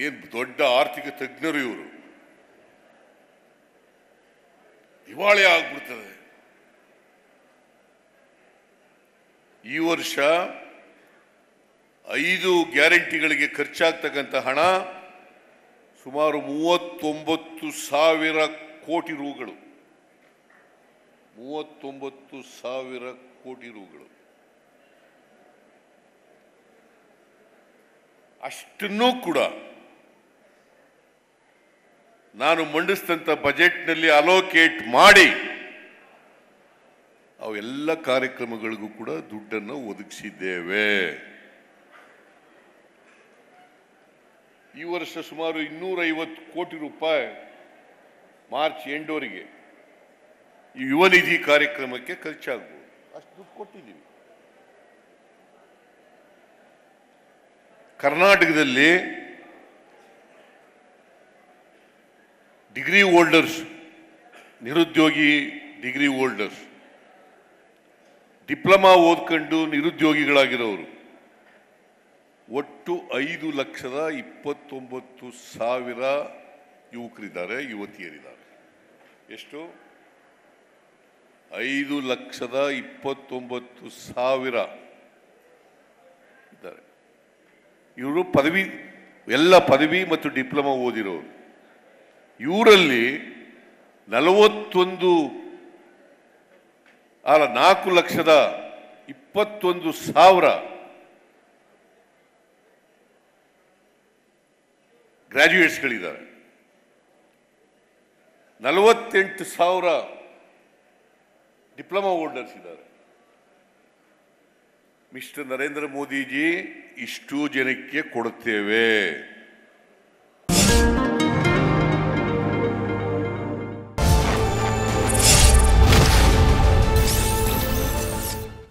ಏನು ದೊಡ್ಡ ಆರ್ಥಿಕ ತಜ್ಞರು ಇವರು. ದಿವಾಳಿ ಆಗ್ಬಿಡ್ತದೆ. ಈ ವರ್ಷ 5 ಗ್ಯಾರಂಟಿಗಳಿಗೆ ಖರ್ಚಾಗ್ತಕ್ಕಂಥ ಹಣ ಸುಮಾರು 39,000 ಕೋಟಿ ರೂಗಳು. 39,000 ಕೋಟಿ ರೂಗಳು. ಅಷ್ಟನ್ನೂ ಕೂಡ ನಾನು ಮಂಡಿಸಿದಂಥ ಬಜೆಟ್ನಲ್ಲಿ ಅಲೋಕೇಟ್ ಮಾಡಿ ಅವೆಲ್ಲ ಕಾರ್ಯಕ್ರಮಗಳಿಗೂ ಕೂಡ ದುಡ್ಡನ್ನು ಒದಗಿಸಿದ್ದೇವೆ. ಈ ವರ್ಷ ಸುಮಾರು 250 ಕೋಟಿ ರೂಪಾಯಿ ಮಾರ್ಚ್ ಎಂಡವರೆಗೆ ಈ ಯುವ ನಿಧಿ ಕಾರ್ಯಕ್ರಮಕ್ಕೆ ಖರ್ಚಾಗಬಹುದು. ಅಷ್ಟು ದುಡ್ಡು ಕೊಟ್ಟಿದ್ದೀವಿ. ಕರ್ನಾಟಕದಲ್ಲಿ ಡಿಗ್ರಿ ಹೋಲ್ಡರ್ಸ್, ನಿರುದ್ಯೋಗಿ ಡಿಗ್ರಿ ಹೋಲ್ಡರ್ಸ್, ಡಿಪ್ಲೊಮಾ ಓದ್ಕೊಂಡು ನಿರುದ್ಯೋಗಿಗಳಾಗಿರೋರು ಒಟ್ಟು 5,29,000 ಯುವಕರಿದ್ದಾರೆ, ಯುವತಿಯರಿದ್ದಾರೆ. ಎಷ್ಟು? 5,29,000 ಇದ್ದಾರೆ. ಇವರು ಪದವಿ, ಎಲ್ಲ ಪದವಿ ಮತ್ತು ಡಿಪ್ಲೊಮಾ ಓದಿರೋರು. ಇವರಲ್ಲಿ 4,21,000 ಗ್ರಾಜ್ಯುಯೇಟ್ಸ್ಗಳಿದ್ದಾರೆ. 48,000 ಡಿಪ್ಲೊಮಾ ಹೋಲ್ಡರ್ಸ್ ಇದ್ದಾರೆ. ಮಿಸ್ಟರ್ ನರೇಂದ್ರ ಮೋದಿಜಿ, ಇಷ್ಟು ಜನಕ್ಕೆ ಕೊಡುತ್ತೇವೆ.